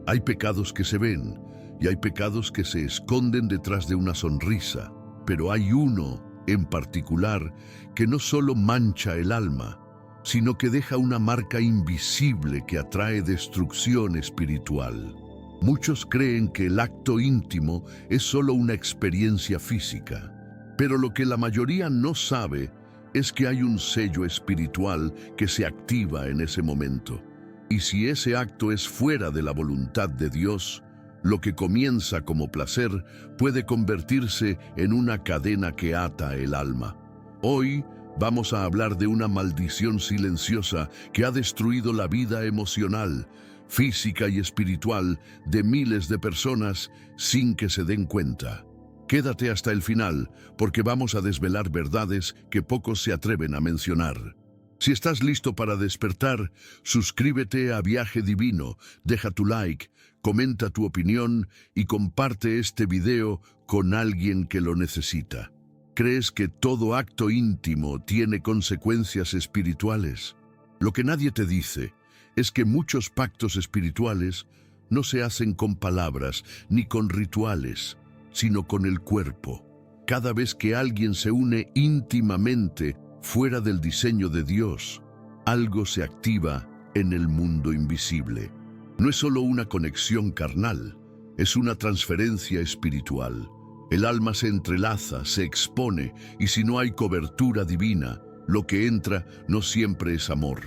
Hay pecados que se ven y hay pecados que se esconden detrás de una sonrisa, pero hay uno en particular que no solo mancha el alma, sino que deja una marca invisible que atrae destrucción espiritual. Muchos creen que el acto íntimo es solo una experiencia física, pero lo que la mayoría no sabe es que hay un sello espiritual que se activa en ese momento. Y si ese acto es fuera de la voluntad de Dios, lo que comienza como placer puede convertirse en una cadena que ata el alma. Hoy vamos a hablar de una maldición silenciosa que ha destruido la vida emocional, física y espiritual de miles de personas sin que se den cuenta. Quédate hasta el final, porque vamos a desvelar verdades que pocos se atreven a mencionar. Si estás listo para despertar, suscríbete a Viaje Divino, deja tu like, comenta tu opinión y comparte este video con alguien que lo necesita. ¿Crees que todo acto íntimo tiene consecuencias espirituales? Lo que nadie te dice es que muchos pactos espirituales no se hacen con palabras ni con rituales, sino con el cuerpo. Cada vez que alguien se une íntimamente fuera del diseño de Dios, algo se activa en el mundo invisible. No es solo una conexión carnal, es una transferencia espiritual. El alma se entrelaza, se expone, y si no hay cobertura divina, lo que entra no siempre es amor.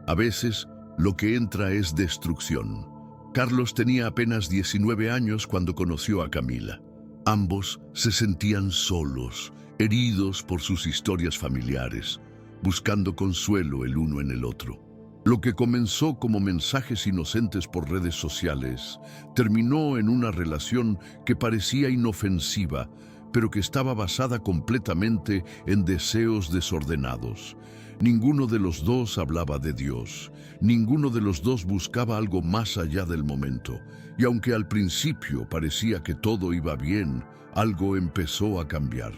A veces, lo que entra es destrucción. Carlos tenía apenas 19 años cuando conoció a Camila. Ambos se sentían solos, heridos por sus historias familiares, buscando consuelo el uno en el otro. Lo que comenzó como mensajes inocentes por redes sociales terminó en una relación que parecía inofensiva, pero que estaba basada completamente en deseos desordenados. Ninguno de los dos hablaba de Dios, ninguno de los dos buscaba algo más allá del momento, y aunque al principio parecía que todo iba bien, algo empezó a cambiar.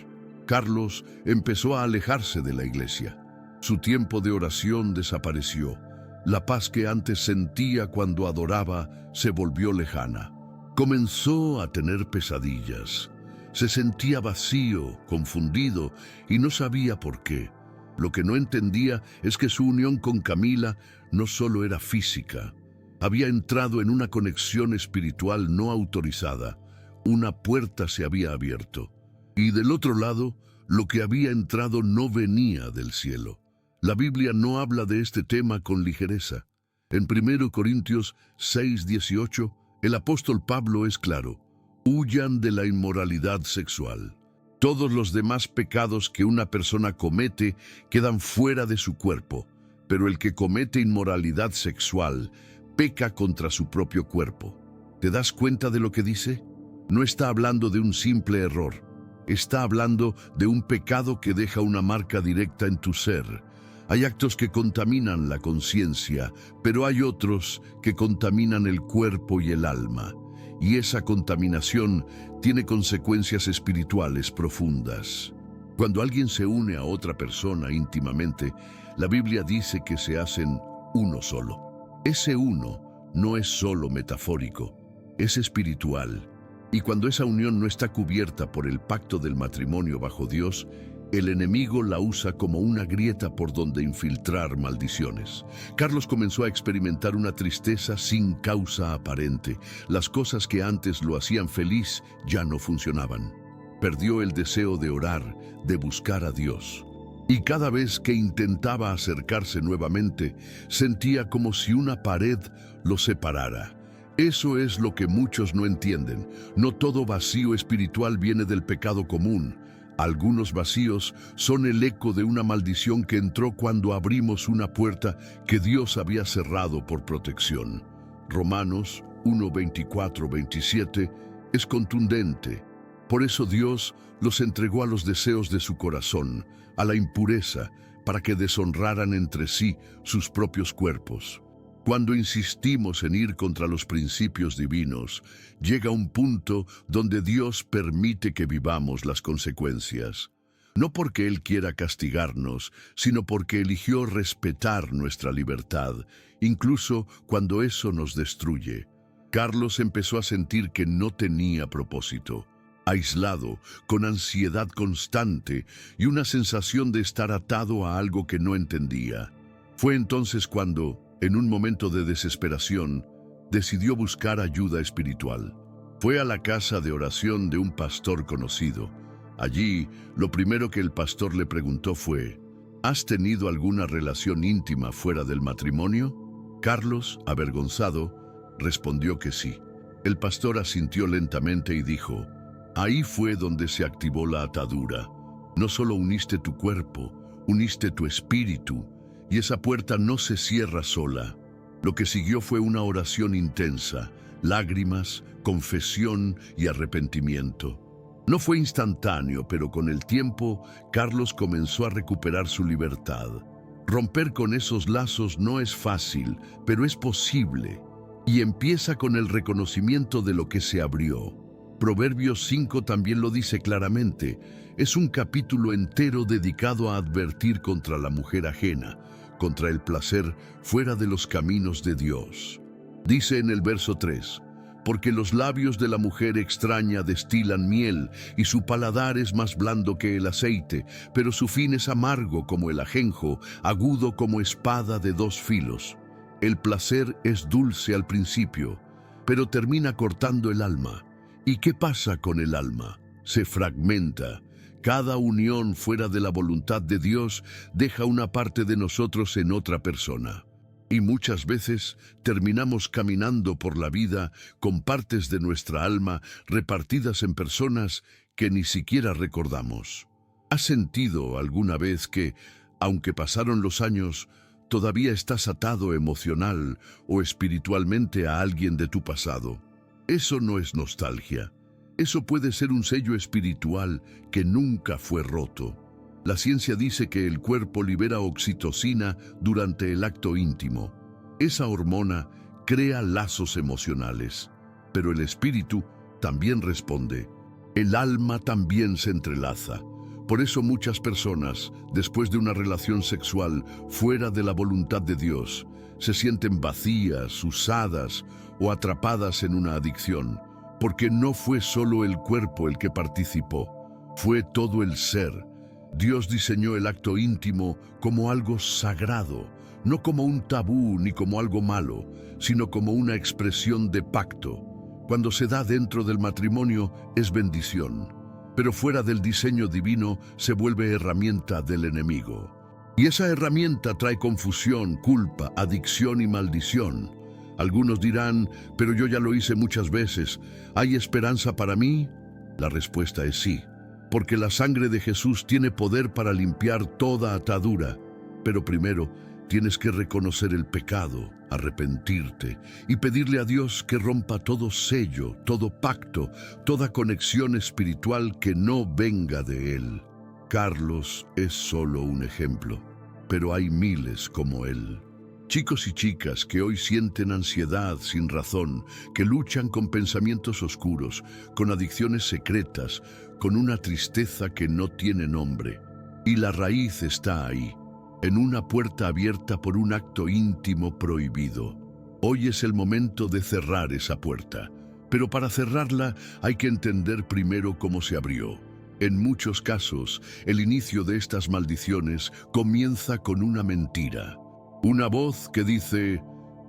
Carlos empezó a alejarse de la iglesia. Su tiempo de oración desapareció. La paz que antes sentía cuando adoraba se volvió lejana. Comenzó a tener pesadillas. Se sentía vacío, confundido, y no sabía por qué. Lo que no entendía es que su unión con Camila no solo era física. Había entrado en una conexión espiritual no autorizada. Una puerta se había abierto. Y del otro lado, lo que había entrado no venía del cielo. La Biblia no habla de este tema con ligereza. En 1 Corintios 6:18, el apóstol Pablo es claro: huyan de la inmoralidad sexual. Todos los demás pecados que una persona comete quedan fuera de su cuerpo, pero el que comete inmoralidad sexual peca contra su propio cuerpo. ¿Te das cuenta de lo que dice? No está hablando de un simple error. Está hablando de un pecado que deja una marca directa en tu ser. Hay actos que contaminan la conciencia, pero hay otros que contaminan el cuerpo y el alma. Y esa contaminación tiene consecuencias espirituales profundas. Cuando alguien se une a otra persona íntimamente, la Biblia dice que se hacen uno solo. Ese uno no es solo metafórico, es espiritual. Y cuando esa unión no está cubierta por el pacto del matrimonio bajo Dios, el enemigo la usa como una grieta por donde infiltrar maldiciones. Carlos comenzó a experimentar una tristeza sin causa aparente. Las cosas que antes lo hacían feliz ya no funcionaban. Perdió el deseo de orar, de buscar a Dios. Y cada vez que intentaba acercarse nuevamente, sentía como si una pared lo separara. Eso es lo que muchos no entienden. No todo vacío espiritual viene del pecado común. Algunos vacíos son el eco de una maldición que entró cuando abrimos una puerta que Dios había cerrado por protección. Romanos 1:24-27 es contundente. Por eso Dios los entregó a los deseos de su corazón, a la impureza, para que deshonraran entre sí sus propios cuerpos. Cuando insistimos en ir contra los principios divinos, llega un punto donde Dios permite que vivamos las consecuencias. No porque Él quiera castigarnos, sino porque eligió respetar nuestra libertad, incluso cuando eso nos destruye. Carlos empezó a sentir que no tenía propósito, aislado, con ansiedad constante y una sensación de estar atado a algo que no entendía. Fue entonces cuando, en un momento de desesperación, decidió buscar ayuda espiritual. Fue a la casa de oración de un pastor conocido. Allí, lo primero que el pastor le preguntó fue: ¿has tenido alguna relación íntima fuera del matrimonio? Carlos, avergonzado, respondió que sí. El pastor asintió lentamente y dijo: ahí fue donde se activó la atadura. No solo uniste tu cuerpo, uniste tu espíritu, y esa puerta no se cierra sola. Lo que siguió fue una oración intensa, lágrimas, confesión y arrepentimiento. No fue instantáneo, pero con el tiempo, Carlos comenzó a recuperar su libertad. Romper con esos lazos no es fácil, pero es posible, y empieza con el reconocimiento de lo que se abrió. Proverbios 5 también lo dice claramente. Es un capítulo entero dedicado a advertir contra la mujer ajena, contra el placer fuera de los caminos de Dios. Dice en el verso 3: porque los labios de la mujer extraña destilan miel, y su paladar es más blando que el aceite, pero su fin es amargo como el ajenjo, agudo como espada de dos filos. El placer es dulce al principio, pero termina cortando el alma. ¿Y qué pasa con el alma? Se fragmenta. Cada unión fuera de la voluntad de Dios deja una parte de nosotros en otra persona. Y muchas veces terminamos caminando por la vida con partes de nuestra alma repartidas en personas que ni siquiera recordamos. ¿Has sentido alguna vez que, aunque pasaron los años, todavía estás atado emocional o espiritualmente a alguien de tu pasado? Eso no es nostalgia. Eso puede ser un sello espiritual que nunca fue roto. La ciencia dice que el cuerpo libera oxitocina durante el acto íntimo. Esa hormona crea lazos emocionales, pero el espíritu también responde. El alma también se entrelaza. Por eso muchas personas, después de una relación sexual fuera de la voluntad de Dios, se sienten vacías, usadas o atrapadas en una adicción, porque no fue solo el cuerpo el que participó, fue todo el ser. Dios diseñó el acto íntimo como algo sagrado, no como un tabú ni como algo malo, sino como una expresión de pacto. Cuando se da dentro del matrimonio es bendición, pero fuera del diseño divino se vuelve herramienta del enemigo. Y esa herramienta trae confusión, culpa, adicción y maldición. Algunos dirán: pero yo ya lo hice muchas veces, ¿hay esperanza para mí? La respuesta es sí. Porque la sangre de Jesús tiene poder para limpiar toda atadura. Pero primero, tienes que reconocer el pecado, arrepentirte y pedirle a Dios que rompa todo sello, todo pacto, toda conexión espiritual que no venga de Él. Carlos es solo un ejemplo, pero hay miles como él. Chicos y chicas que hoy sienten ansiedad sin razón, que luchan con pensamientos oscuros, con adicciones secretas, con una tristeza que no tiene nombre. Y la raíz está ahí, en una puerta abierta por un acto íntimo prohibido. Hoy es el momento de cerrar esa puerta, pero para cerrarla hay que entender primero cómo se abrió. En muchos casos, el inicio de estas maldiciones comienza con una mentira. Una voz que dice: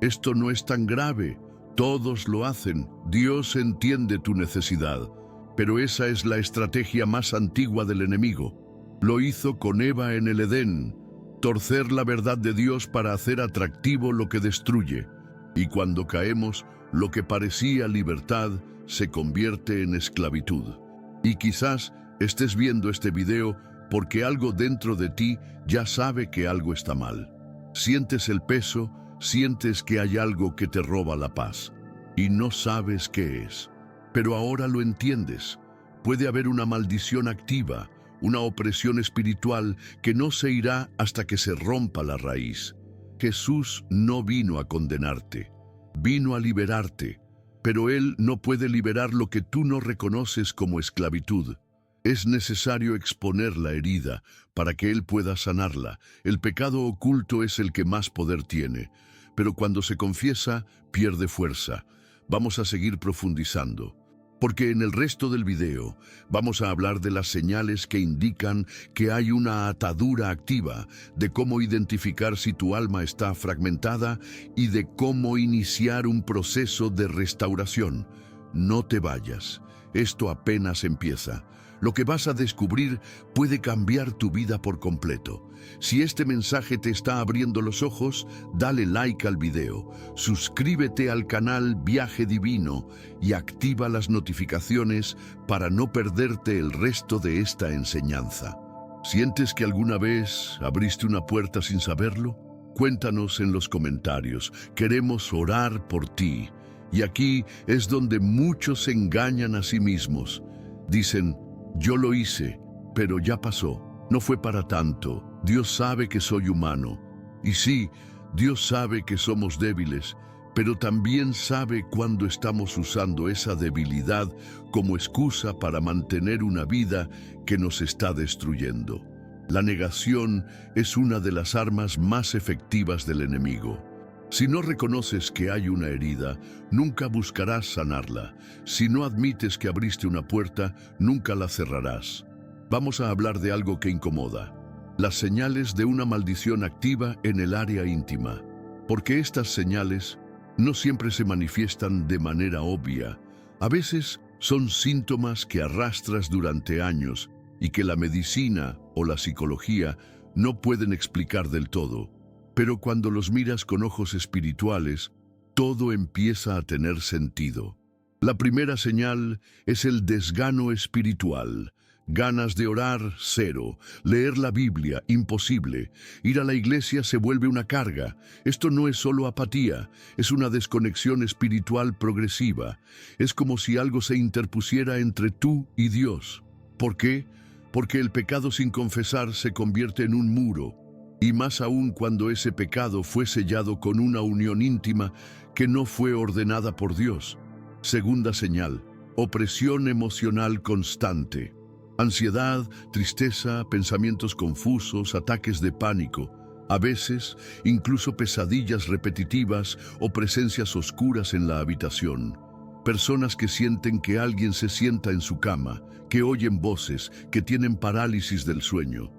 esto no es tan grave, todos lo hacen, Dios entiende tu necesidad. Pero esa es la estrategia más antigua del enemigo. Lo hizo con Eva en el Edén, torcer la verdad de Dios para hacer atractivo lo que destruye. Y cuando caemos, lo que parecía libertad se convierte en esclavitud. Y quizás estés viendo este video porque algo dentro de ti ya sabe que algo está mal. Sientes el peso, sientes que hay algo que te roba la paz y no sabes qué es. Pero ahora lo entiendes. Puede haber una maldición activa, una opresión espiritual que no se irá hasta que se rompa la raíz. Jesús no vino a condenarte, vino a liberarte, pero Él no puede liberar lo que tú no reconoces como esclavitud. Es necesario exponer la herida para que Él pueda sanarla. El pecado oculto es el que más poder tiene, pero cuando se confiesa, pierde fuerza. vamos a seguir profundizando, porque en el resto del video vamos a hablar de las señales que indican que hay una atadura activa, de cómo identificar si tu alma está fragmentada y de cómo iniciar un proceso de restauración. No te vayas, esto apenas empieza. Lo que vas a descubrir puede cambiar tu vida por completo. Si este mensaje te está abriendo los ojos, dale like al video, suscríbete al canal Viaje Divino y activa las notificaciones para no perderte el resto de esta enseñanza. ¿Sientes que alguna vez abriste una puerta sin saberlo? Cuéntanos en los comentarios, queremos orar por ti. Y aquí es donde muchos se engañan a sí mismos. Dicen, yo lo hice, pero ya pasó. No fue para tanto. Dios sabe que soy humano. Y sí, Dios sabe que somos débiles, pero también sabe cuando estamos usando esa debilidad como excusa para mantener una vida que nos está destruyendo. La negación es una de las armas más efectivas del enemigo. Si no reconoces que hay una herida, nunca buscarás sanarla. Si no admites que abriste una puerta, nunca la cerrarás. Vamos a hablar de algo que incomoda: las señales de una maldición activa en el área íntima. Porque estas señales no siempre se manifiestan de manera obvia. A veces son síntomas que arrastras durante años y que la medicina o la psicología no pueden explicar del todo. Pero cuando los miras con ojos espirituales, todo empieza a tener sentido. La primera señal es el desgano espiritual. Ganas de orar, cero. Leer la Biblia, imposible. Ir a la iglesia se vuelve una carga. Esto no es solo apatía, es una desconexión espiritual progresiva. Es como si algo se interpusiera entre tú y Dios. ¿Por qué? Porque el pecado sin confesar se convierte en un muro. Y más aún cuando ese pecado fue sellado con una unión íntima que no fue ordenada por Dios. Segunda señal: opresión emocional constante. Ansiedad, tristeza, pensamientos confusos, ataques de pánico. A veces, incluso pesadillas repetitivas o presencias oscuras en la habitación. Personas que sienten que alguien se sienta en su cama, que oyen voces, que tienen parálisis del sueño.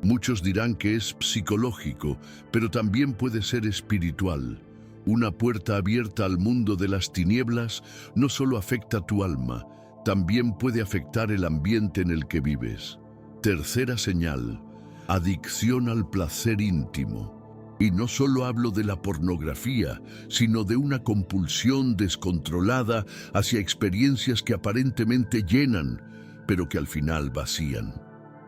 Muchos dirán que es psicológico, pero también puede ser espiritual. Una puerta abierta al mundo de las tinieblas no solo afecta tu alma, también puede afectar el ambiente en el que vives. Tercera señal: adicción al placer íntimo. Y no solo hablo de la pornografía, sino de una compulsión descontrolada hacia experiencias que aparentemente llenan, pero que al final vacían.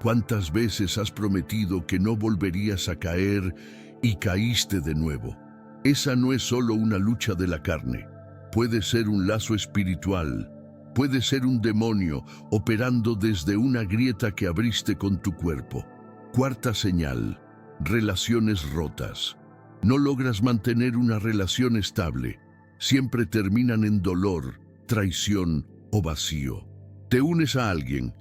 ¿Cuántas veces has prometido que no volverías a caer y caíste de nuevo? Esa no es solo una lucha de la carne. Puede ser un lazo espiritual. Puede ser un demonio operando desde una grieta que abriste con tu cuerpo. Cuarta señal: relaciones rotas. No logras mantener una relación estable. Siempre terminan en dolor, traición o vacío. Te unes a alguien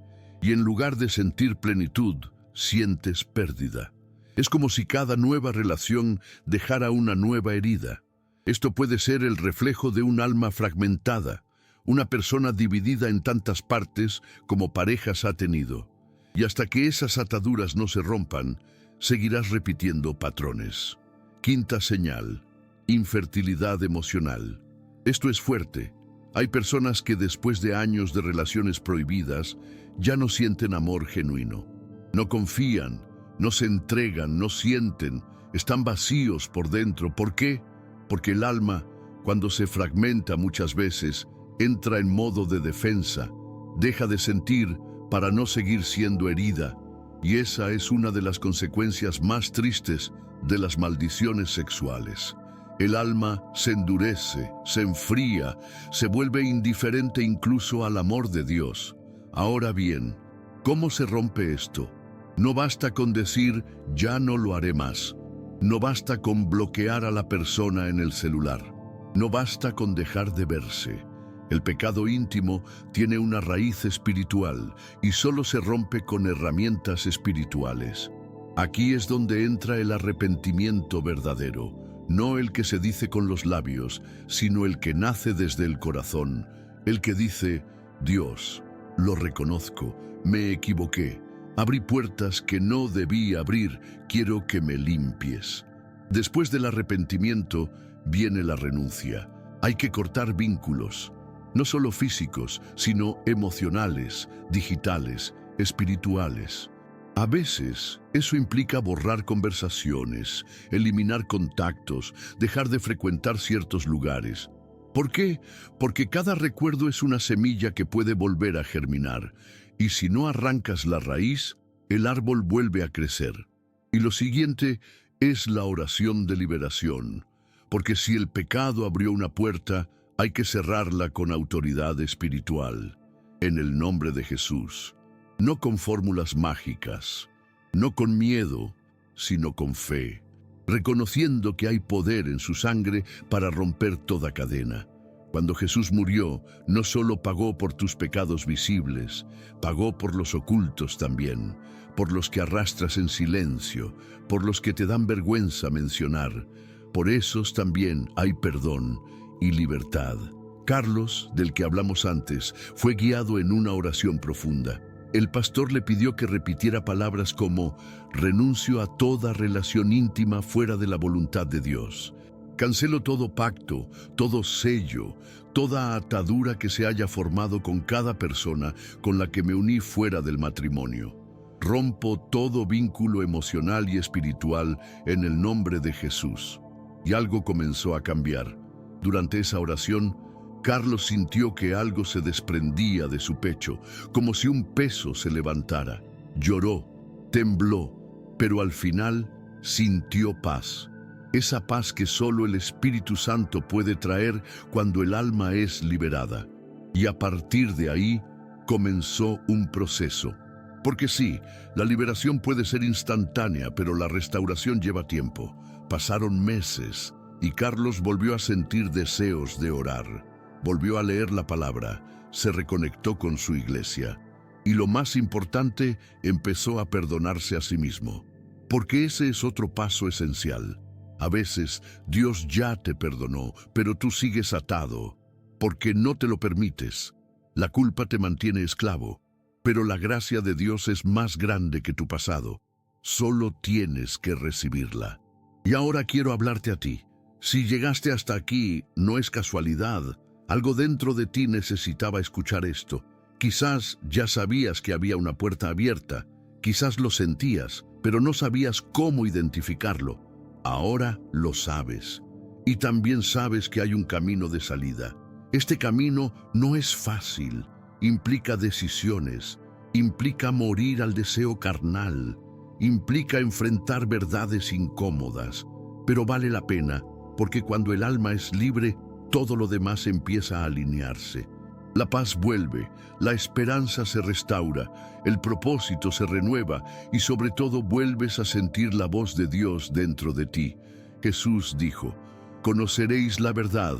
y en lugar de sentir plenitud, sientes pérdida. Es como si cada nueva relación dejara una nueva herida. Esto puede ser el reflejo de un alma fragmentada, una persona dividida en tantas partes como parejas ha tenido. Y hasta que esas ataduras no se rompan, seguirás repitiendo patrones. Quinta señal: infertilidad emocional. Esto es fuerte. Hay personas que después de años de relaciones prohibidas ya no sienten amor genuino. No confían, no se entregan, no sienten, están vacíos por dentro. ¿Por qué? Porque el alma, cuando se fragmenta muchas veces, entra en modo de defensa, deja de sentir para no seguir siendo herida. Y esa es una de las consecuencias más tristes de las maldiciones sexuales. El alma se endurece, se enfría, se vuelve indiferente incluso al amor de Dios. Ahora bien, ¿cómo se rompe esto? No basta con decir, ya no lo haré más. No basta con bloquear a la persona en el celular. No basta con dejar de verse. El pecado íntimo tiene una raíz espiritual y solo se rompe con herramientas espirituales. Aquí es donde entra el arrepentimiento verdadero. no el que se dice con los labios, sino el que nace desde el corazón, el que dice: Dios, lo reconozco, me equivoqué, abrí puertas que no debí abrir, quiero que me limpies. Después del arrepentimiento viene la renuncia. Hay que cortar vínculos, no solo físicos, sino emocionales, digitales, espirituales. A veces, eso implica borrar conversaciones, eliminar contactos, dejar de frecuentar ciertos lugares. ¿Por qué? Porque cada recuerdo es una semilla que puede volver a germinar, y si no arrancas la raíz, el árbol vuelve a crecer. Y lo siguiente es la oración de liberación, porque si el pecado abrió una puerta, hay que cerrarla con autoridad espiritual, en el nombre de Jesús. No con fórmulas mágicas, no con miedo, sino con fe, reconociendo que hay poder en su sangre para romper toda cadena. Cuando Jesús murió, no solo pagó por tus pecados visibles, pagó por los ocultos también, por los que arrastras en silencio, por los que te dan vergüenza mencionar. Por esos también hay perdón y libertad. Carlos, del que hablamos antes, fue guiado en una oración profunda. El pastor le pidió que repitiera palabras como: renuncio a toda relación íntima fuera de la voluntad de Dios. Cancelo todo pacto, todo sello, toda atadura que se haya formado con cada persona con la que me uní fuera del matrimonio. Rompo todo vínculo emocional y espiritual en el nombre de Jesús. Y algo comenzó a cambiar. Durante esa oración, Carlos sintió que algo se desprendía de su pecho, como si un peso se levantara. Lloró, tembló, pero al final sintió paz. Esa paz que solo el Espíritu Santo puede traer cuando el alma es liberada. Y a partir de ahí comenzó un proceso. Porque sí, la liberación puede ser instantánea, pero la restauración lleva tiempo. Pasaron meses y Carlos volvió a sentir deseos de orar. Volvió a leer la palabra, se reconectó con su iglesia y lo más importante, empezó a perdonarse a sí mismo. Porque ese es otro paso esencial. A veces Dios ya te perdonó, pero tú sigues atado porque no te lo permites. La culpa te mantiene esclavo, pero la gracia de Dios es más grande que tu pasado. Solo tienes que recibirla. Y ahora quiero hablarte a ti. Si llegaste hasta aquí, no es casualidad. Algo dentro de ti necesitaba escuchar esto. Quizás ya sabías que había una puerta abierta, quizás lo sentías, pero no sabías cómo identificarlo. Ahora lo sabes. Y también sabes que hay un camino de salida. Este camino no es fácil, implica decisiones, implica morir al deseo carnal, implica enfrentar verdades incómodas, pero vale la pena, porque cuando el alma es libre, todo lo demás empieza a alinearse. La paz vuelve, la esperanza se restaura, el propósito se renueva y sobre todo vuelves a sentir la voz de Dios dentro de ti. Jesús dijo: conoceréis la verdad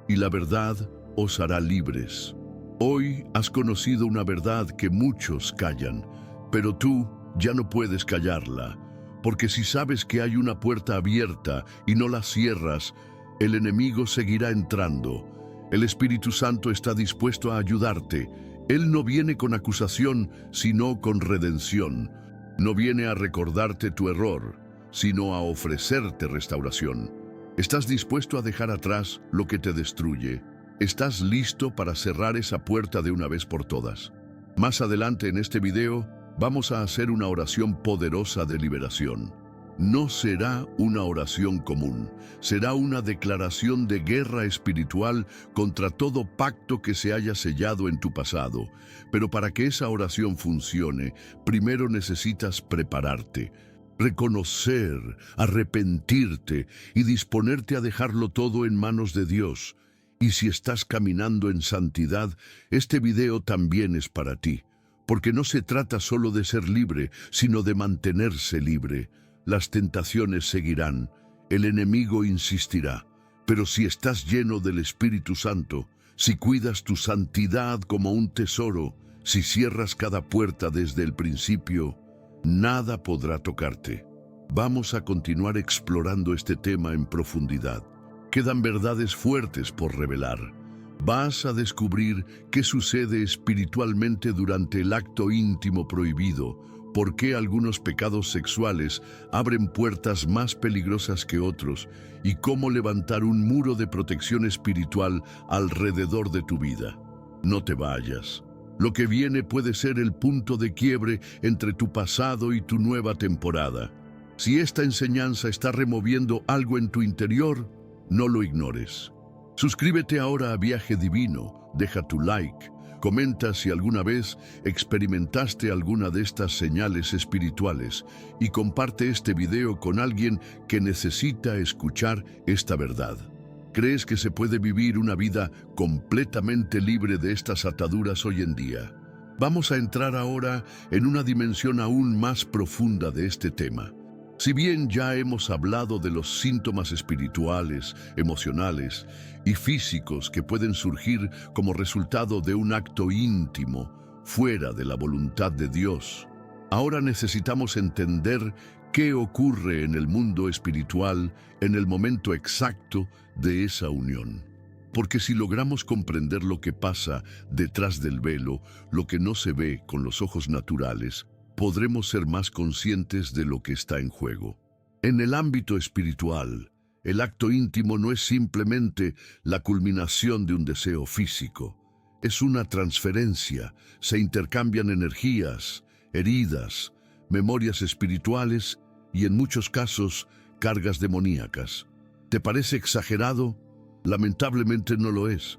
y la verdad os hará libres. Hoy has conocido una verdad que muchos callan, pero tú ya no puedes callarla, porque si sabes que hay una puerta abierta y no la cierras, el enemigo seguirá entrando. El Espíritu Santo está dispuesto a ayudarte. Él no viene con acusación, sino con redención. No viene a recordarte tu error, sino a ofrecerte restauración. ¿Estás dispuesto a dejar atrás lo que te destruye? ¿Estás listo para cerrar esa puerta de una vez por todas? Más adelante en este video, vamos a hacer una oración poderosa de liberación. No será una oración común, será una declaración de guerra espiritual contra todo pacto que se haya sellado en tu pasado. Pero para que esa oración funcione, primero necesitas prepararte, reconocer, arrepentirte y disponerte a dejarlo todo en manos de Dios. Y si estás caminando en santidad, este video también es para ti, porque no se trata solo de ser libre, sino de mantenerse libre. Las tentaciones seguirán, el enemigo insistirá, pero si estás lleno del Espíritu Santo, si cuidas tu santidad como un tesoro, si cierras cada puerta desde el principio, nada podrá tocarte. Vamos a continuar explorando este tema en profundidad. Quedan verdades fuertes por revelar. Vas a descubrir qué sucede espiritualmente durante el acto íntimo prohibido, por qué algunos pecados sexuales abren puertas más peligrosas que otros y cómo levantar un muro de protección espiritual alrededor de tu vida. No te vayas. Lo que viene puede ser el punto de quiebre entre tu pasado y tu nueva temporada. Si esta enseñanza está removiendo algo en tu interior, no lo ignores. Suscríbete ahora a Viaje Divino, deja tu like, comenta si alguna vez experimentaste alguna de estas señales espirituales y comparte este video con alguien que necesita escuchar esta verdad. ¿Crees que se puede vivir una vida completamente libre de estas ataduras hoy en día? Vamos a entrar ahora en una dimensión aún más profunda de este tema. Si bien ya hemos hablado de los síntomas espirituales, emocionales y físicos que pueden surgir como resultado de un acto íntimo fuera de la voluntad de Dios, ahora necesitamos entender qué ocurre en el mundo espiritual en el momento exacto de esa unión. Porque si logramos comprender lo que pasa detrás del velo, lo que no se ve con los ojos naturales, podremos ser más conscientes de lo que está en juego. En el ámbito espiritual, el acto íntimo no es simplemente la culminación de un deseo físico. Es una transferencia, se intercambian energías, heridas, memorias espirituales y en muchos casos, cargas demoníacas. ¿Te parece exagerado? Lamentablemente no lo es.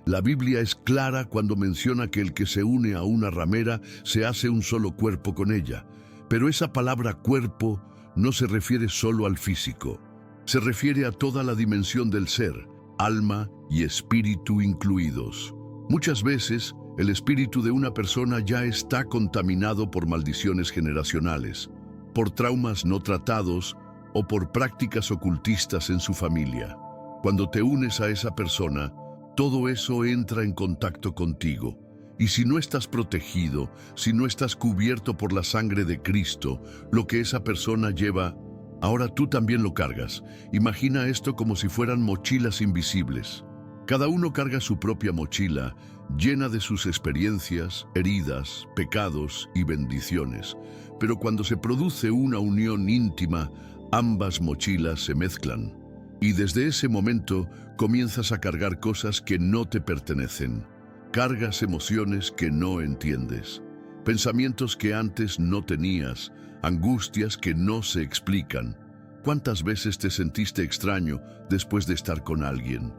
La Biblia es clara cuando menciona que el que se une a una ramera se hace un solo cuerpo con ella. Pero esa palabra cuerpo no se refiere solo al físico. Se refiere a toda la dimensión del ser, alma y espíritu incluidos. Muchas veces, el espíritu de una persona ya está contaminado por maldiciones generacionales, por traumas no tratados o por prácticas ocultistas en su familia. Cuando te unes a esa persona, todo eso entra en contacto contigo. Y si no estás protegido, si no estás cubierto por la sangre de Cristo, lo que esa persona lleva, ahora tú también lo cargas. Imagina esto como si fueran mochilas invisibles. Cada uno carga su propia mochila, llena de sus experiencias, heridas, pecados y bendiciones. Pero cuando se produce una unión íntima, ambas mochilas se mezclan. Y desde ese momento comienzas a cargar cosas que no te pertenecen. Cargas emociones que no entiendes, pensamientos que antes no tenías, angustias que no se explican. ¿Cuántas veces te sentiste extraño después de estar con alguien?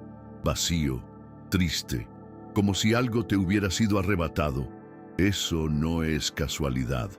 Vacío, triste, como si algo te hubiera sido arrebatado. Eso no es casualidad,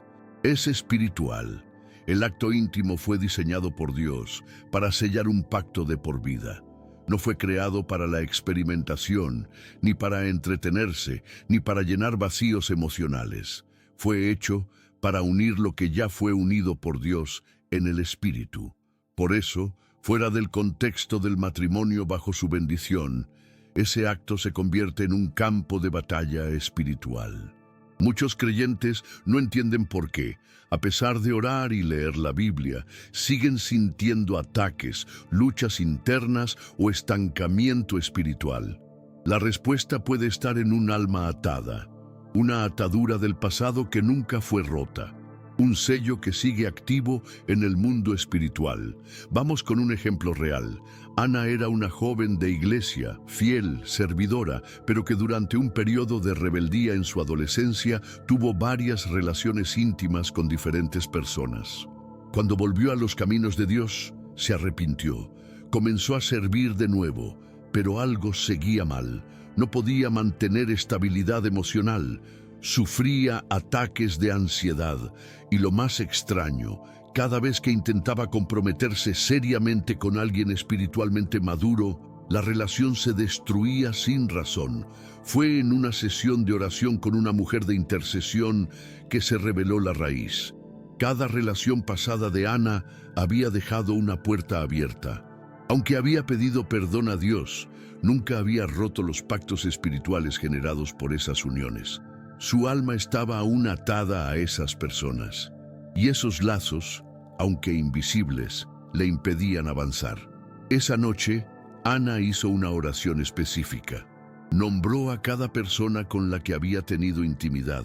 es espiritual. El acto íntimo fue diseñado por Dios para sellar un pacto de por vida. No fue creado para la experimentación, ni para entretenerse, ni para llenar vacíos emocionales. Fue hecho para unir lo que ya fue unido por Dios en el Espíritu. Por eso, fuera del contexto del matrimonio bajo su bendición, ese acto se convierte en un campo de batalla espiritual. Muchos creyentes no entienden por qué, a pesar de orar y leer la Biblia, siguen sintiendo ataques, luchas internas o estancamiento espiritual. La respuesta puede estar en un alma atada, una atadura del pasado que nunca fue rota, un sello que sigue activo en el mundo espiritual. Vamos con un ejemplo real. Ana era una joven de iglesia, fiel, servidora, pero que durante un periodo de rebeldía en su adolescencia tuvo varias relaciones íntimas con diferentes personas. Cuando volvió a los caminos de Dios, se arrepintió, comenzó a servir de nuevo, pero algo seguía mal. No podía mantener estabilidad emocional, sufría ataques de ansiedad y lo más extraño, cada vez que intentaba comprometerse seriamente con alguien espiritualmente maduro, la relación se destruía sin razón. Fue en una sesión de oración con una mujer de intercesión que se reveló la raíz. Cada relación pasada de Ana había dejado una puerta abierta. Aunque había pedido perdón a Dios, nunca había roto los pactos espirituales generados por esas uniones. Su alma estaba aún atada a esas personas. Y esos lazos, aunque invisibles, le impedían avanzar. Esa noche, Ana hizo una oración específica. Nombró a cada persona con la que había tenido intimidad,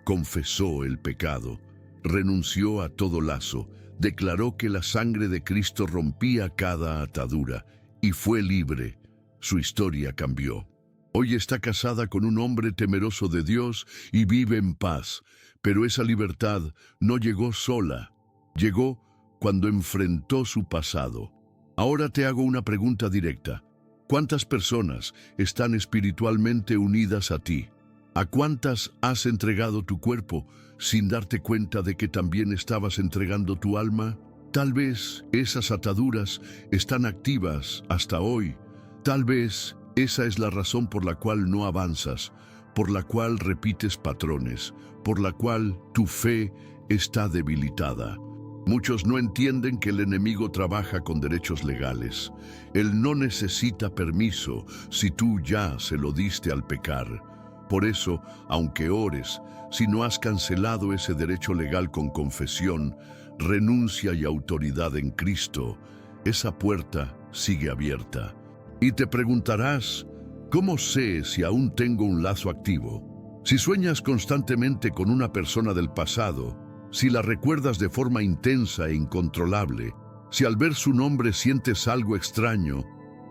confesó el pecado, renunció a todo lazo, declaró que la sangre de Cristo rompía cada atadura y fue libre. Su historia cambió. Hoy está casada con un hombre temeroso de Dios y vive en paz, pero esa libertad no llegó sola. Llegó cuando enfrentó su pasado. Ahora te hago una pregunta directa. ¿Cuántas personas están espiritualmente unidas a ti? ¿A cuántas has entregado tu cuerpo sin darte cuenta de que también estabas entregando tu alma? Tal vez esas ataduras están activas hasta hoy. Tal vez esa es la razón por la cual no avanzas, por la cual repites patrones, por la cual tu fe está debilitada. Muchos no entienden que el enemigo trabaja con derechos legales. Él no necesita permiso si tú ya se lo diste al pecar. Por eso, aunque ores, si no has cancelado ese derecho legal con confesión, renuncia y autoridad en Cristo, esa puerta sigue abierta. Y te preguntarás, ¿cómo sé si aún tengo un lazo activo? Si sueñas constantemente con una persona del pasado, si la recuerdas de forma intensa e incontrolable, si al ver su nombre sientes algo extraño,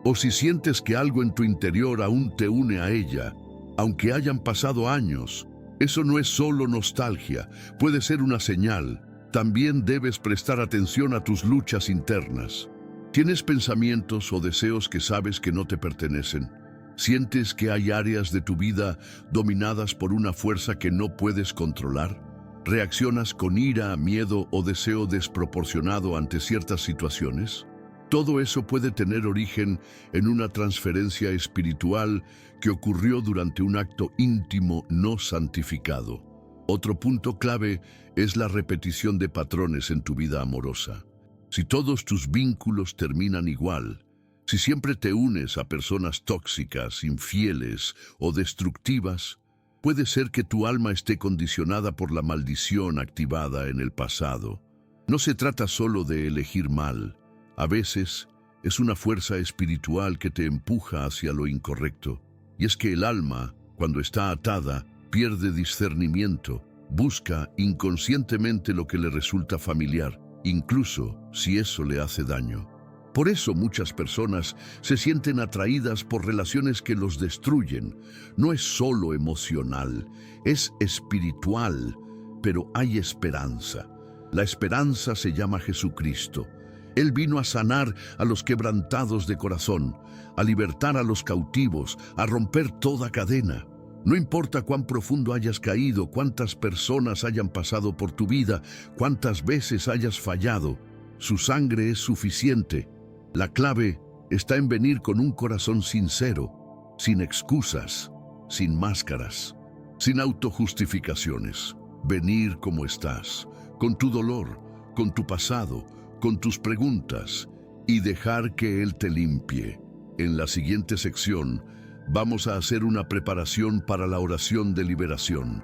o si sientes que algo en tu interior aún te une a ella, aunque hayan pasado años, eso no es solo nostalgia, puede ser una señal. También debes prestar atención a tus luchas internas. ¿Tienes pensamientos o deseos que sabes que no te pertenecen? ¿Sientes que hay áreas de tu vida dominadas por una fuerza que no puedes controlar? ¿Reaccionas con ira, miedo o deseo desproporcionado ante ciertas situaciones? Todo eso puede tener origen en una transferencia espiritual que ocurrió durante un acto íntimo no santificado. Otro punto clave es la repetición de patrones en tu vida amorosa. Si todos tus vínculos terminan igual, si siempre te unes a personas tóxicas, infieles o destructivas, puede ser que tu alma esté condicionada por la maldición activada en el pasado. No se trata solo de elegir mal. A veces es una fuerza espiritual que te empuja hacia lo incorrecto. Y es que el alma, cuando está atada, pierde discernimiento, busca inconscientemente lo que le resulta familiar, incluso si eso le hace daño. Por eso muchas personas se sienten atraídas por relaciones que los destruyen. No es solo emocional, es espiritual, pero hay esperanza. La esperanza se llama Jesucristo. Él vino a sanar a los quebrantados de corazón, a libertar a los cautivos, a romper toda cadena. No importa cuán profundo hayas caído, cuántas personas hayan pasado por tu vida, cuántas veces hayas fallado, su sangre es suficiente. La clave está en venir con un corazón sincero, sin excusas, sin máscaras, sin autojustificaciones. Venir como estás, con tu dolor, con tu pasado, con tus preguntas, y dejar que Él te limpie. En la siguiente sección, vamos a hacer una preparación para la oración de liberación.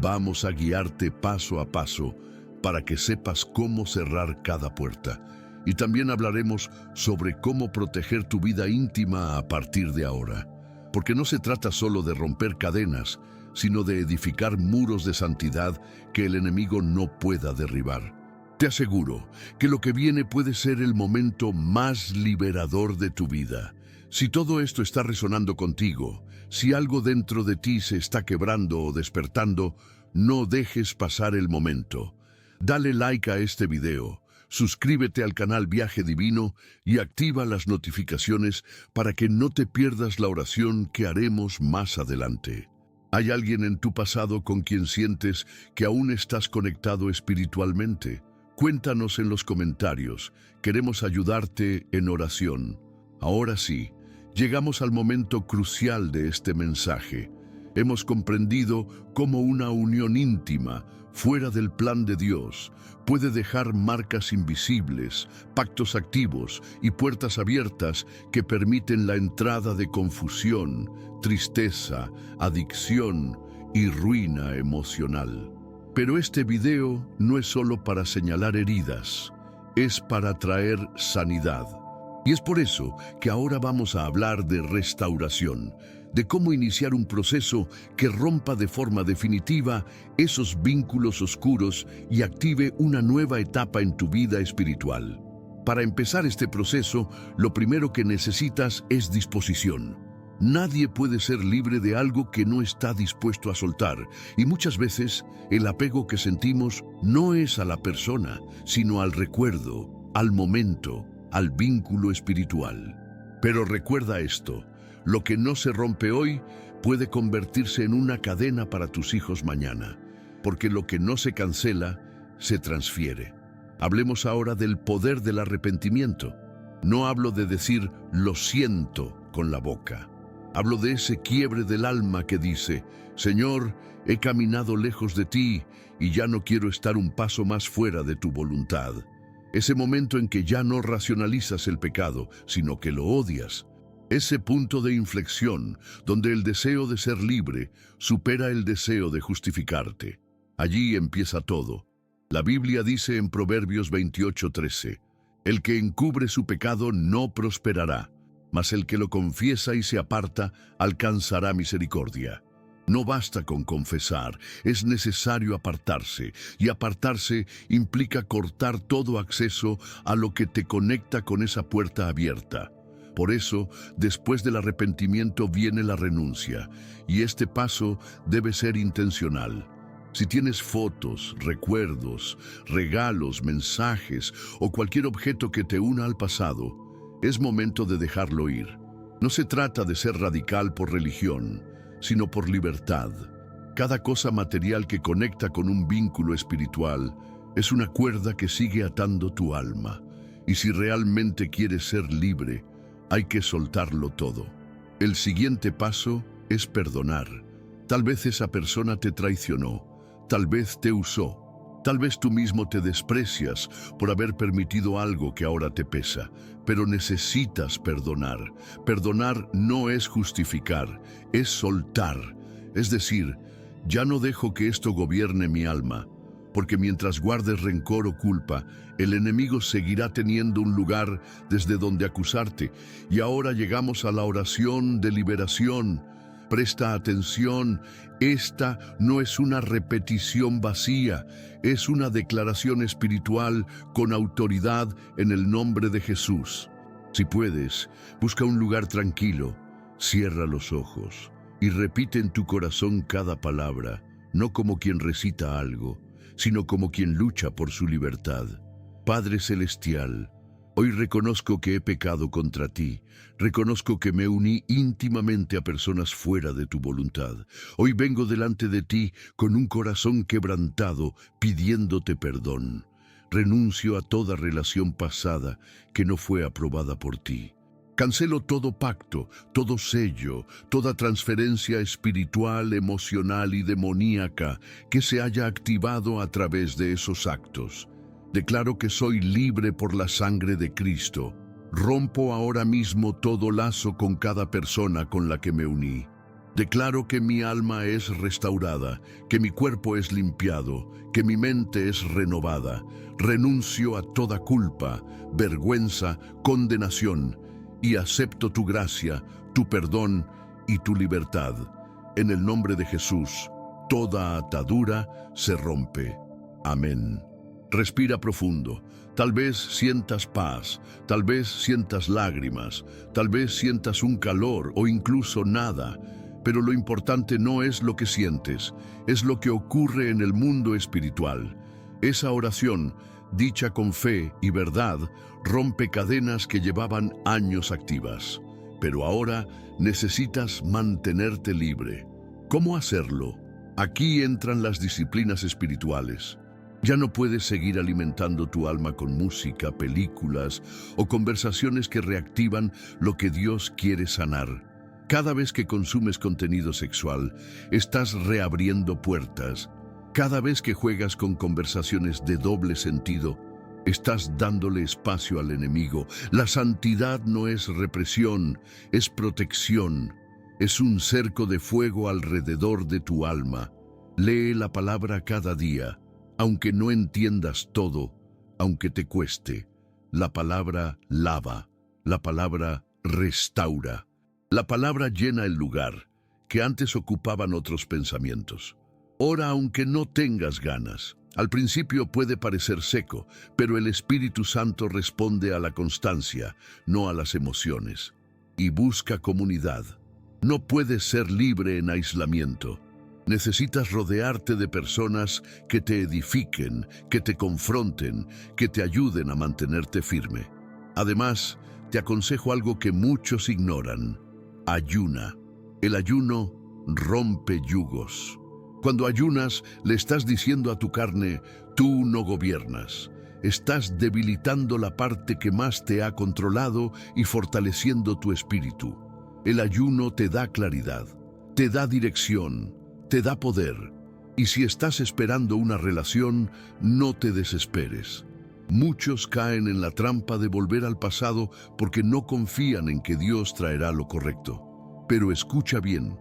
Vamos a guiarte paso a paso para que sepas cómo cerrar cada puerta. Y también hablaremos sobre cómo proteger tu vida íntima a partir de ahora. Porque no se trata solo de romper cadenas, sino de edificar muros de santidad que el enemigo no pueda derribar. Te aseguro que lo que viene puede ser el momento más liberador de tu vida. Si todo esto está resonando contigo, si algo dentro de ti se está quebrando o despertando, no dejes pasar el momento. Dale like a este video. Suscríbete al canal Viaje Divino y activa las notificaciones para que no te pierdas la oración que haremos más adelante. ¿Hay alguien en tu pasado con quien sientes que aún estás conectado espiritualmente? Cuéntanos en los comentarios. Queremos ayudarte en oración. Ahora sí, llegamos al momento crucial de este mensaje. Hemos comprendido cómo una unión íntima, fuera del plan de Dios, puede dejar marcas invisibles, pactos activos y puertas abiertas que permiten la entrada de confusión, tristeza, adicción y ruina emocional. Pero este video no es solo para señalar heridas, es para traer sanidad. Y es por eso que ahora vamos a hablar de restauración, de cómo iniciar un proceso que rompa de forma definitiva esos vínculos oscuros y active una nueva etapa en tu vida espiritual. Para empezar este proceso, lo primero que necesitas es disposición. Nadie puede ser libre de algo que no está dispuesto a soltar, y muchas veces el apego que sentimos no es a la persona, sino al recuerdo, al momento, al vínculo espiritual. Pero recuerda esto: lo que no se rompe hoy puede convertirse en una cadena para tus hijos mañana, porque lo que no se cancela, se transfiere. Hablemos ahora del poder del arrepentimiento. No hablo de decir "lo siento" con la boca. Hablo de ese quiebre del alma que dice: Señor, he caminado lejos de ti y ya no quiero estar un paso más fuera de tu voluntad. Ese momento en que ya no racionalizas el pecado, sino que lo odias. Ese punto de inflexión donde el deseo de ser libre supera el deseo de justificarte. Allí empieza todo. La Biblia dice en Proverbios 28:13, el que encubre su pecado no prosperará, mas el que lo confiesa y se aparta alcanzará misericordia. No basta con confesar, es necesario apartarse, y apartarse implica cortar todo acceso a lo que te conecta con esa puerta abierta. Por eso, después del arrepentimiento viene la renuncia, y este paso debe ser intencional. Si tienes fotos, recuerdos, regalos, mensajes o cualquier objeto que te una al pasado, es momento de dejarlo ir. No se trata de ser radical por religión, sino por libertad. Cada cosa material que conecta con un vínculo espiritual es una cuerda que sigue atando tu alma. Y si realmente quieres ser libre, hay que soltarlo todo. El siguiente paso es perdonar. Tal vez esa persona te traicionó, tal vez te usó, tal vez tú mismo te desprecias por haber permitido algo que ahora te pesa, pero necesitas perdonar. Perdonar no es justificar, es soltar. Es decir, ya no dejo que esto gobierne mi alma, porque mientras guardes rencor o culpa, el enemigo seguirá teniendo un lugar desde donde acusarte. Y ahora llegamos a la oración de liberación. Presta atención, esta no es una repetición vacía, es una declaración espiritual con autoridad en el nombre de Jesús. Si puedes, busca un lugar tranquilo, cierra los ojos y repite en tu corazón cada palabra, no como quien recita algo, sino como quien lucha por su libertad. Padre Celestial, hoy reconozco que he pecado contra ti. Reconozco que me uní íntimamente a personas fuera de tu voluntad. Hoy vengo delante de ti con un corazón quebrantado, pidiéndote perdón. Renuncio a toda relación pasada que no fue aprobada por ti. Cancelo todo pacto, todo sello, toda transferencia espiritual, emocional y demoníaca que se haya activado a través de esos actos. Declaro que soy libre por la sangre de Cristo. Rompo ahora mismo todo lazo con cada persona con la que me uní. Declaro que mi alma es restaurada, que mi cuerpo es limpiado, que mi mente es renovada. Renuncio a toda culpa, vergüenza, condenación y acepto tu gracia, tu perdón y tu libertad. En el nombre de Jesús, toda atadura se rompe. Amén. Respira profundo. Tal vez sientas paz, tal vez sientas lágrimas, tal vez sientas un calor o incluso nada, pero lo importante no es lo que sientes, es lo que ocurre en el mundo espiritual. Esa oración, dicha con fe y verdad, rompe cadenas que llevaban años activas. Pero ahora necesitas mantenerte libre. ¿Cómo hacerlo? Aquí entran las disciplinas espirituales. Ya no puedes seguir alimentando tu alma con música, películas o conversaciones que reactivan lo que Dios quiere sanar. Cada vez que consumes contenido sexual, estás reabriendo puertas. Cada vez que juegas con conversaciones de doble sentido, estás dándole espacio al enemigo. La santidad no es represión, es protección. Es un cerco de fuego alrededor de tu alma. Lee la palabra cada día. Aunque no entiendas todo, aunque te cueste. La palabra lava, la palabra restaura, la palabra llena el lugar que antes ocupaban otros pensamientos. Ora aunque no tengas ganas. Al principio puede parecer seco, pero el Espíritu Santo responde a la constancia, no a las emociones. Y busca comunidad. No puedes ser libre en aislamiento. Necesitas rodearte de personas que te edifiquen, que te confronten, que te ayuden a mantenerte firme. Además, te aconsejo algo que muchos ignoran. Ayuna. El ayuno rompe yugos. Cuando ayunas, le estás diciendo a tu carne, tú no gobiernas. Estás debilitando la parte que más te ha controlado y fortaleciendo tu espíritu. El ayuno te da claridad, te da dirección, te da poder. Y si estás esperando una relación, no te desesperes. Muchos caen en la trampa de volver al pasado porque no confían en que Dios traerá lo correcto. Pero escucha bien.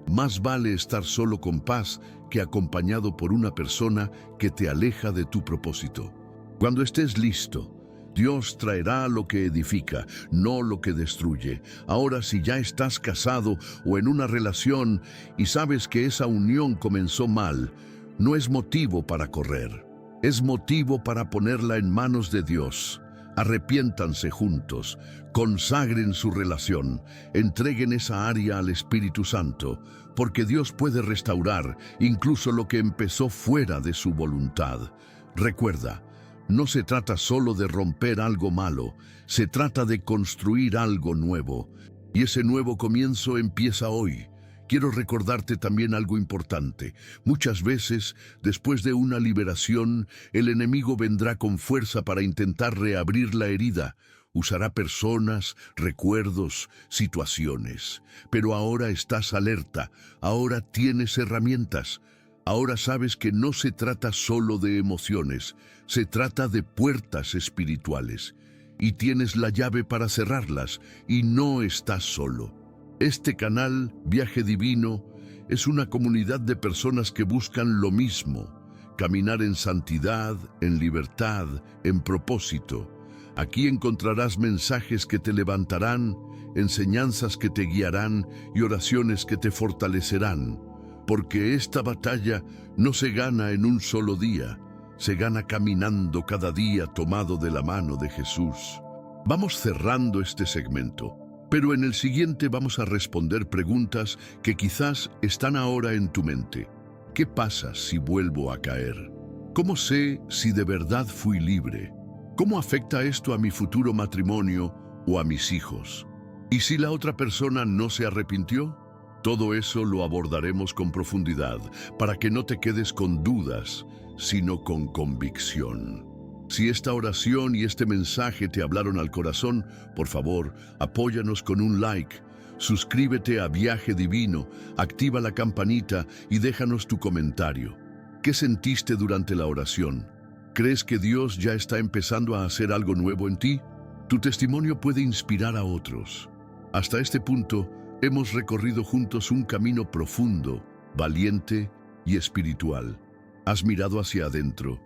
Más vale estar solo con paz que acompañado por una persona que te aleja de tu propósito. Cuando estés listo, Dios traerá lo que edifica, no lo que destruye. Ahora, si ya estás casado o en una relación y sabes que esa unión comenzó mal, no es motivo para correr. Es motivo para ponerla en manos de Dios. Arrepiéntanse juntos, consagren su relación, entreguen esa área al Espíritu Santo, porque Dios puede restaurar incluso lo que empezó fuera de su voluntad. Recuerda, no se trata solo de romper algo malo, se trata de construir algo nuevo. Y ese nuevo comienzo empieza hoy. Quiero recordarte también algo importante. Muchas veces, después de una liberación, el enemigo vendrá con fuerza para intentar reabrir la herida. Usará personas, recuerdos, situaciones. Pero ahora estás alerta, ahora tienes herramientas. Ahora sabes que no se trata solo de emociones, se trata de puertas espirituales. Y tienes la llave para cerrarlas, y no estás solo. Este canal, Viaje Divino, es una comunidad de personas que buscan lo mismo, caminar en santidad, en libertad, en propósito. Aquí encontrarás mensajes que te levantarán, enseñanzas que te guiarán y oraciones que te fortalecerán. Porque esta batalla no se gana en un solo día, se gana caminando cada día tomado de la mano de Jesús. Vamos cerrando este segmento. Pero en el siguiente vamos a responder preguntas que quizás están ahora en tu mente. ¿Qué pasa si vuelvo a caer? ¿Cómo sé si de verdad fui libre? ¿Cómo afecta esto a mi futuro matrimonio o a mis hijos? ¿Y si la otra persona no se arrepintió? Todo eso lo abordaremos con profundidad para que no te quedes con dudas, sino con convicción. Si esta oración y este mensaje te hablaron al corazón, por favor, apóyanos con un like, suscríbete a Viaje Divino, activa la campanita y déjanos tu comentario. ¿Qué sentiste durante la oración? ¿Crees que Dios ya está empezando a hacer algo nuevo en ti? Tu testimonio puede inspirar a otros. Hasta este punto, hemos recorrido juntos un camino profundo, valiente y espiritual. Has mirado hacia adentro.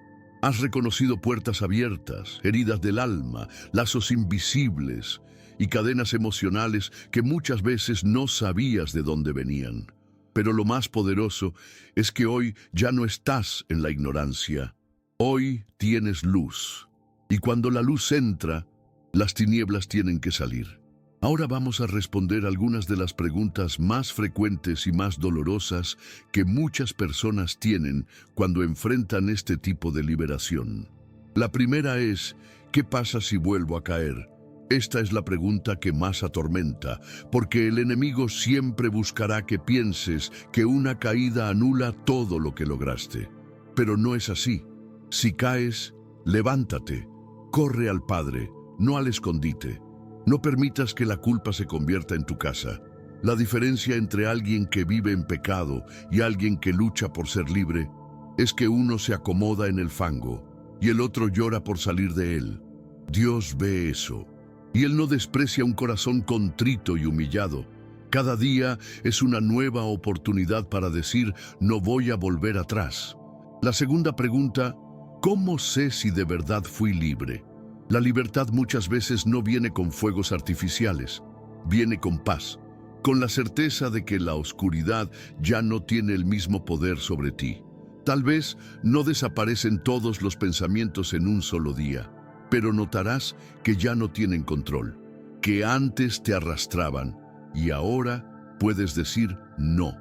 Has reconocido puertas abiertas, heridas del alma, lazos invisibles y cadenas emocionales que muchas veces no sabías de dónde venían. Pero lo más poderoso es que hoy ya no estás en la ignorancia. Hoy tienes luz. Y cuando la luz entra, las tinieblas tienen que salir. Ahora vamos a responder algunas de las preguntas más frecuentes y más dolorosas que muchas personas tienen cuando enfrentan este tipo de liberación. La primera es, ¿qué pasa si vuelvo a caer? Esta es la pregunta que más atormenta, porque el enemigo siempre buscará que pienses que una caída anula todo lo que lograste. Pero no es así. Si caes, levántate, corre al Padre, no al escondite. No permitas que la culpa se convierta en tu casa. La diferencia entre alguien que vive en pecado y alguien que lucha por ser libre es que uno se acomoda en el fango y el otro llora por salir de él. Dios ve eso. Y Él no desprecia un corazón contrito y humillado. Cada día es una nueva oportunidad para decir, no voy a volver atrás. La segunda pregunta, ¿Cómo sé si de verdad fui libre? La libertad muchas veces no viene con fuegos artificiales, viene con paz, con la certeza de que la oscuridad ya no tiene el mismo poder sobre ti. Tal vez no desaparecen todos los pensamientos en un solo día, pero notarás que ya no tienen control, que antes te arrastraban y ahora puedes decir no.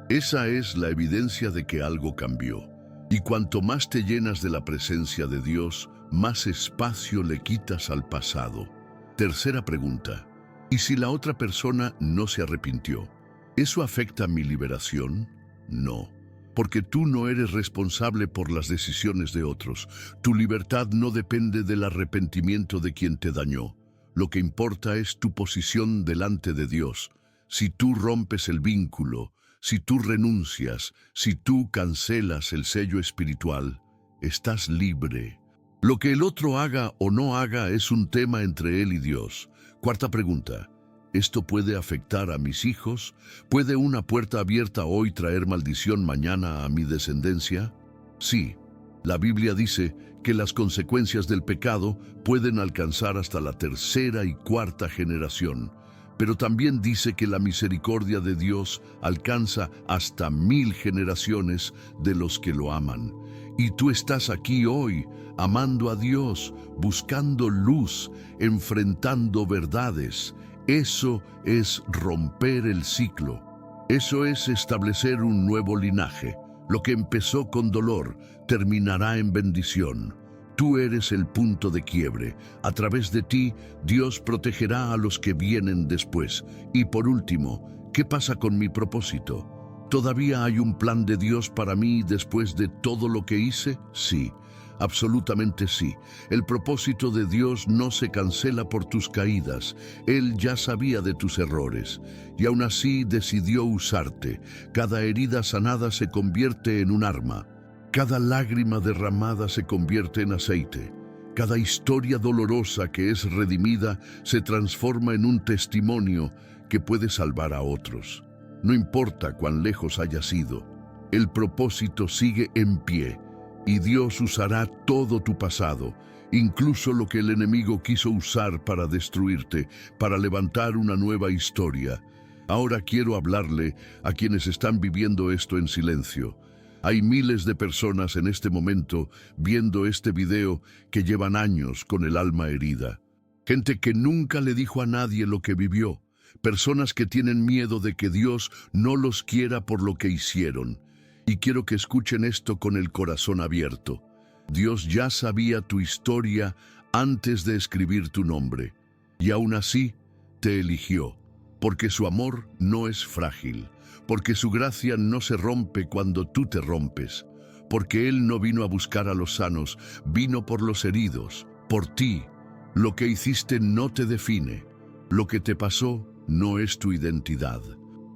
Esa es la evidencia de que algo cambió. Y cuanto más te llenas de la presencia de Dios, más espacio le quitas al pasado. Tercera pregunta. ¿Y si la otra persona no se arrepintió? ¿Eso afecta mi liberación? No, porque tú no eres responsable por las decisiones de otros. Tu libertad no depende del arrepentimiento de quien te dañó. Lo que importa es tu posición delante de Dios. Si tú rompes el vínculo, si tú renuncias, si tú cancelas el sello espiritual, estás libre. Lo que el otro haga o no haga es un tema entre él y Dios. Cuarta pregunta. ¿Esto puede afectar a mis hijos? ¿Puede una puerta abierta hoy traer maldición mañana a mi descendencia? Sí. La Biblia dice que las consecuencias del pecado pueden alcanzar hasta la tercera y cuarta generación. Pero también dice que la misericordia de Dios alcanza hasta 1000 generaciones de los que lo aman. Y tú estás aquí hoy, amando a Dios, buscando luz, enfrentando verdades. Eso es romper el ciclo. Eso es establecer un nuevo linaje. Lo que empezó con dolor terminará en bendición. Tú eres el punto de quiebre. A través de ti, Dios protegerá a los que vienen después. Y por último, ¿qué pasa con mi propósito? ¿Todavía hay un plan de Dios para mí después de todo lo que hice? Sí, absolutamente sí. El propósito de Dios no se cancela por tus caídas. Él ya sabía de tus errores y aún así decidió usarte. Cada herida sanada se convierte en un arma. Cada lágrima derramada se convierte en aceite. Cada historia dolorosa que es redimida se transforma en un testimonio que puede salvar a otros. No importa cuán lejos hayas ido, el propósito sigue en pie y Dios usará todo tu pasado, incluso lo que el enemigo quiso usar para destruirte, para levantar una nueva historia. Ahora quiero hablarle a quienes están viviendo esto en silencio. Hay miles de personas en este momento viendo este video que llevan años con el alma herida. Gente que nunca le dijo a nadie lo que vivió. Personas que tienen miedo de que Dios no los quiera por lo que hicieron. Y quiero que escuchen esto con el corazón abierto. Dios ya sabía tu historia antes de escribir tu nombre. Y aún así, te eligió. Porque su amor no es frágil. Porque su gracia no se rompe cuando tú te rompes. Porque Él no vino a buscar a los sanos, vino por los heridos, por ti. Lo que hiciste no te define. Lo que te pasó no es tu identidad.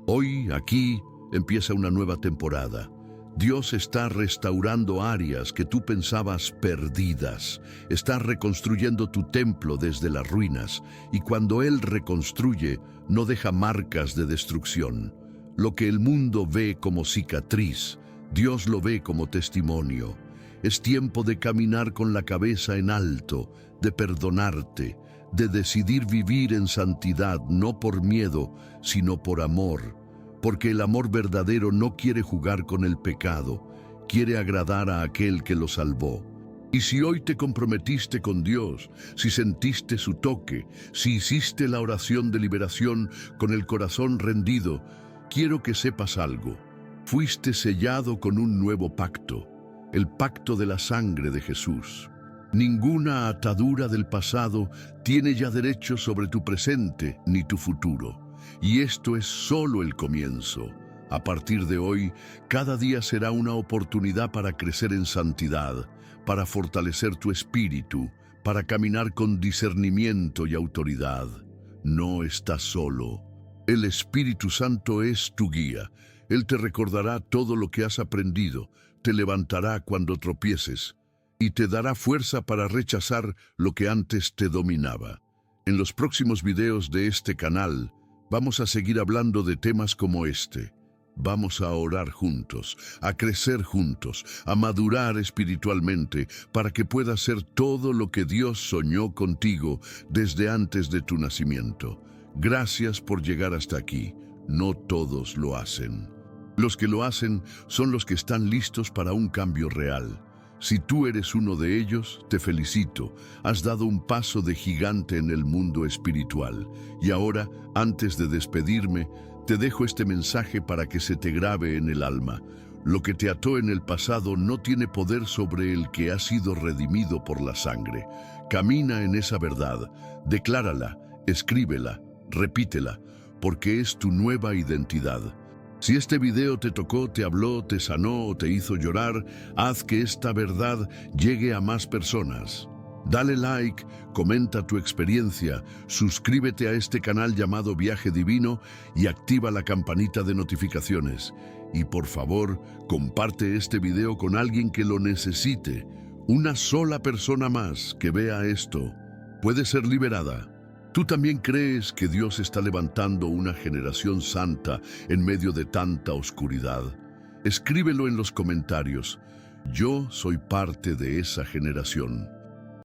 Hoy, aquí, empieza una nueva temporada. Dios está restaurando áreas que tú pensabas perdidas. Está reconstruyendo tu templo desde las ruinas. Y cuando Él reconstruye, no deja marcas de destrucción. Lo que el mundo ve como cicatriz, Dios lo ve como testimonio. Es tiempo de caminar con la cabeza en alto, de perdonarte, de decidir vivir en santidad, no por miedo, sino por amor. Porque el amor verdadero no quiere jugar con el pecado, quiere agradar a aquel que lo salvó. Y si hoy te comprometiste con Dios, si sentiste su toque, si hiciste la oración de liberación con el corazón rendido, quiero que sepas algo. Fuiste sellado con un nuevo pacto, el pacto de la sangre de Jesús. Ninguna atadura del pasado tiene ya derecho sobre tu presente ni tu futuro. Y esto es solo el comienzo. A partir de hoy, cada día será una oportunidad para crecer en santidad, para fortalecer tu espíritu, para caminar con discernimiento y autoridad. No estás solo. El Espíritu Santo es tu guía. Él te recordará todo lo que has aprendido, te levantará cuando tropieces y te dará fuerza para rechazar lo que antes te dominaba. En los próximos videos de este canal, vamos a seguir hablando de temas como este. Vamos a orar juntos, a crecer juntos, a madurar espiritualmente para que puedas ser todo lo que Dios soñó contigo desde antes de tu nacimiento. Gracias por llegar hasta aquí. No todos lo hacen. Los que lo hacen son los que están listos para un cambio real. Si tú eres uno de ellos, te felicito. Has dado un paso de gigante en el mundo espiritual. Y ahora, antes de despedirme, te dejo este mensaje para que se te grabe en el alma. Lo que te ató en el pasado no tiene poder sobre el que ha sido redimido por la sangre. Camina en esa verdad, declárala, escríbela, repítela, porque es tu nueva identidad. Si este video te tocó, te habló, te sanó o te hizo llorar, haz que esta verdad llegue a más personas. Dale like, comenta tu experiencia, suscríbete a este canal llamado Viaje Divino y activa la campanita de notificaciones. Y por favor, comparte este video con alguien que lo necesite. Una sola persona más que vea esto puede ser liberada. ¿Tú también crees que Dios está levantando una generación santa en medio de tanta oscuridad? Escríbelo en los comentarios. Yo soy parte de esa generación.